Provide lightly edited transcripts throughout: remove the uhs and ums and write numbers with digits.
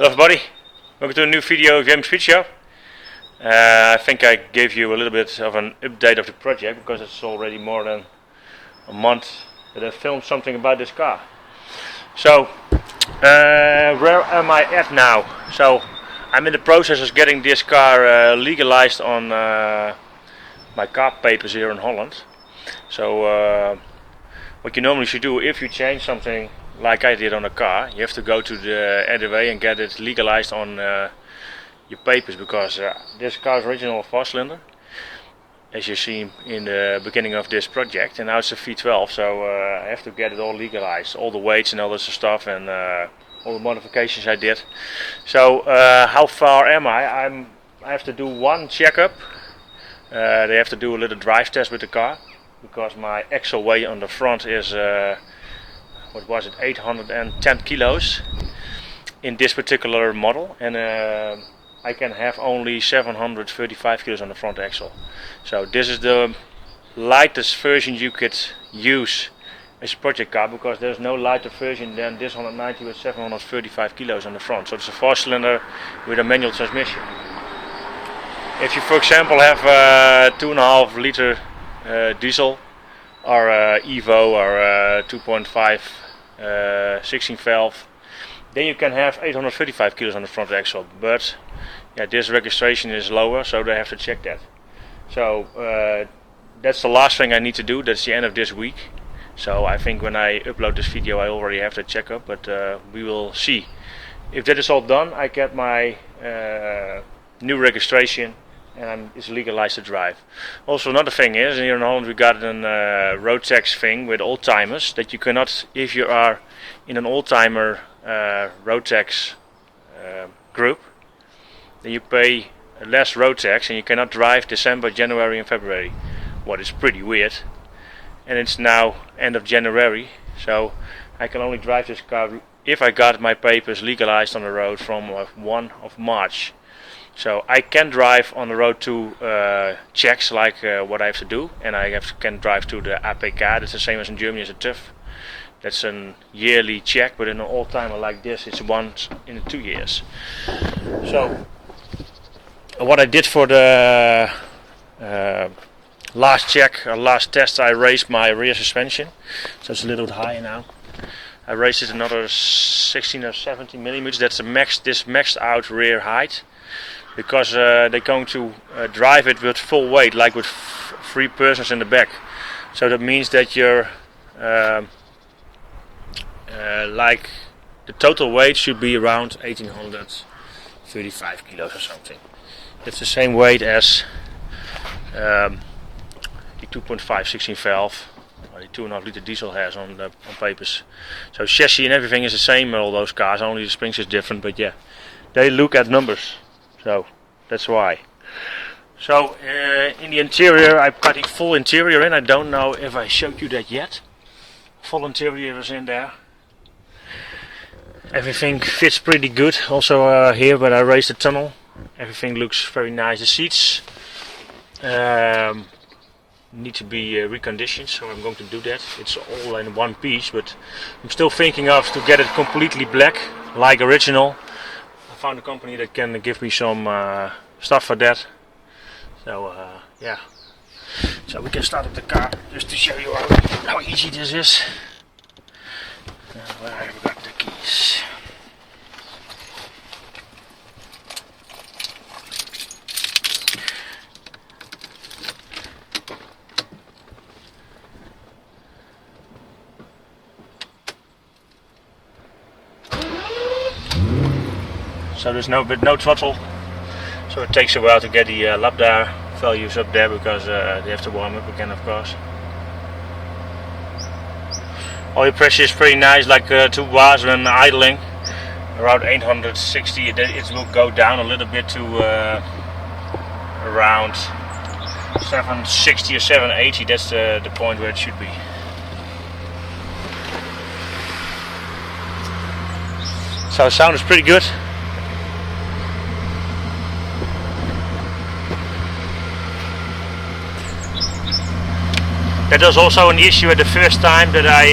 Hello everybody, welcome to a new video of JMSpeedshop. I think I gave you a little bit of an update of the project because it's already more than a month that I filmed something about this car. So, where am I at now? So, I'm in the process of getting this car legalized on my car papers here in Holland. So, what you normally should do if you change something like I did on a car, you have to go to the RDW and get it legalized on your papers, because this car is original 4-cylinder, as you see in the beginning of this project, and now it's a V12, so I have to get it all legalized, all the weights and all this stuff, and all the modifications I did. So how far am I? I have to do one checkup. They have to do a little drive test with the car, because my axle weight on the front is what was it, 810 kilos in this particular model, and I can have only 735 kilos on the front axle. So this is the lightest version you could use as a project car, because there's no lighter version than this 190 with 735 kilos on the front. So it's a 4-cylinder with a manual transmission. If you, for example, have a 2.5 liter diesel or Evo or 2.5 16 valve, then you can have 835 kilos on the front axle, but yeah, this registration is lower, so they have to check that. So that's the last thing I need to do. That's the end of this week. So I think when I upload this video I already have the checkup, but we will see. If that is all done, I get my new registration and it's legalized to drive. Also, another thing is, here in Holland we got a road tax thing with oldtimers, that you cannot, if you are in an oldtimer road tax group, then you pay less road tax and you cannot drive December, January and February. What is pretty weird. And it's now end of January, so I can only drive this car if I got my papers legalized on the road from 1 of March. So I can drive on the road to checks like what I have to do, and I can drive to the APK. That's the same as in Germany as a TÜV. That's a yearly check, but in an old-timer like this, it's once in 2 years. So what I did for the last check or last test, I raised my rear suspension, so it's a little bit higher now. I raised it another 16 or 17 millimeters. That's the maxed out rear height, because they're going to drive it with full weight, like with 3 persons in the back. So that means that your like the total weight should be around 1835 kilos or something. That's the same weight as the 2.5 16 valve or the 2.5 liter diesel has on papers. So chassis and everything is the same in all those cars, only the springs is different, but yeah, they look at numbers. So that's why. So in the interior, I've got the full interior in. I don't know if I showed you that yet. Full interior is in there. Everything fits pretty good. Also here when I raised the tunnel, everything looks very nice. The seats need to be reconditioned, so I'm going to do that. It's all in one piece, but I'm still thinking of to get it completely black like original. I found a company that can give me some stuff for that. So yeah, so we can start up the car just to show you how easy this is. Where have I got the keys? So there's no throttle, so it takes a while to get the lambda values up there, because they have to warm up again, of course. Oil pressure is pretty nice, like 2 bars when idling, around 860. It will go down a little bit to around 760 or 780. That's the point where it should be. So sound is pretty good. That was also an issue at the first time that I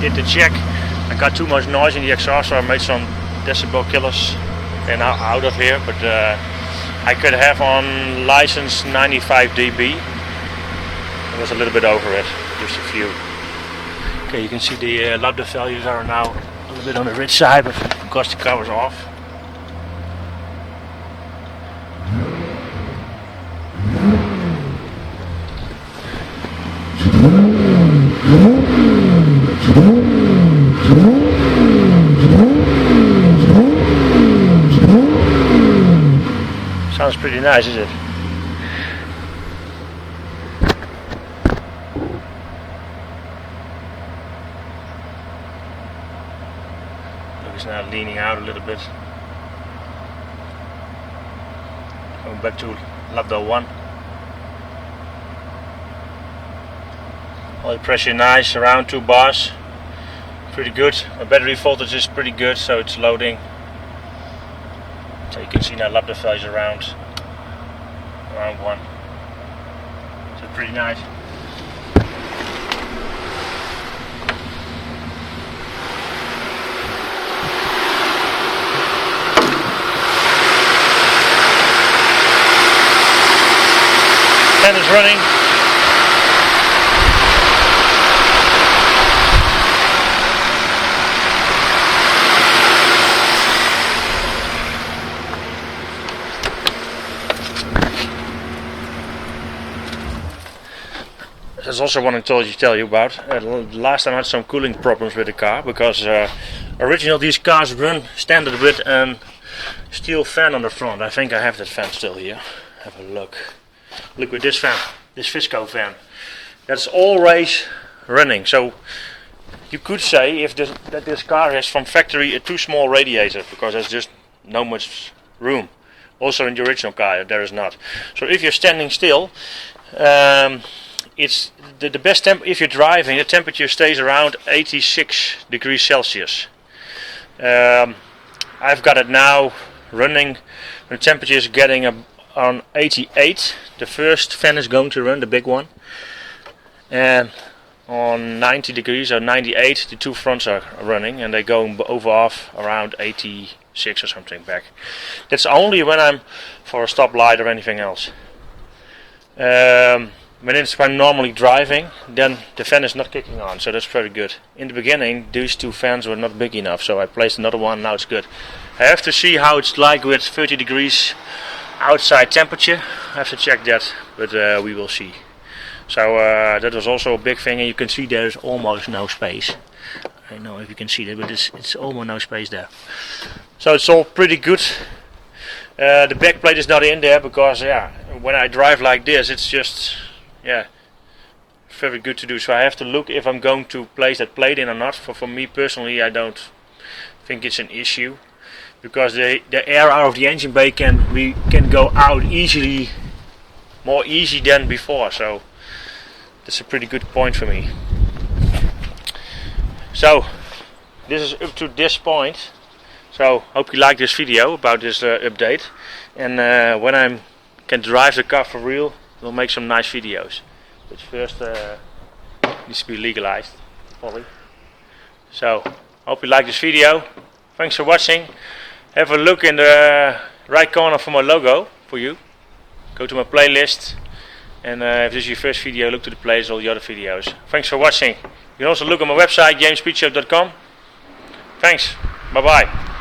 did the check. I got too much noise in the exhaust, so I made some decibel killers and out of here, but I could have on license 95 dB. It was a little bit over it, just a few. Okay, you can see the lambda values are now a little bit on the rich side, but because the car was off. Sounds pretty nice, is it? Look, it's now leaning out a little bit. Going back to W201. Oil pressure nice, around 2 bars. Pretty good. My battery voltage is pretty good, so it's loading. So you can see now lambda values around 1. So pretty nice. Fan is running. That's also one I told you to tell you about. Last time I had some cooling problems with the car because originally these cars run standard with a steel fan on the front. I think I have that fan still here. Have a look. Look with this fan, this Visco fan. That's always running. So you could say that this car has from factory a too small radiator because there's just no much room. Also in the original car there is not. So if you're standing still, it's the best temp. If you're driving, the temperature stays around 86 degrees Celsius. I've got it now running. The temperature is getting on 88. The first fan is going to run, the big one, and on 90 degrees or 98, the two fronts are running, and they're going over off around 86 or something back. That's only when I'm for a stoplight or anything else. When I'm normally driving, then the fan is not kicking on, so that's very good. In the beginning, these two fans were not big enough, so I placed another one. Now it's good. I have to see how it's like with 30 degrees outside temperature. I have to check that, but we will see. So that was also a big thing, and you can see there's almost no space. I don't know if you can see that, but it's almost no space there. So it's all pretty good. The back plate is not in there because when I drive like this, it's just very good to do. So I have to look if I'm going to place that plate in or not. For me personally, I don't think it's an issue because the air out of the engine bay can go out easily, more easy than before. So that's a pretty good point for me. So this is up to this point. So hope you like this video about this update. And when I can drive the car for real, we'll make some nice videos. But first needs to be legalized, probably. So hope you like this video. Thanks for watching. Have a look in the right corner for my logo for you. Go to my playlist, and if this is your first video, look to the playlist, all the other videos. Thanks for watching. You can also look on my website, JMSpeedshop.com. Thanks. Bye bye.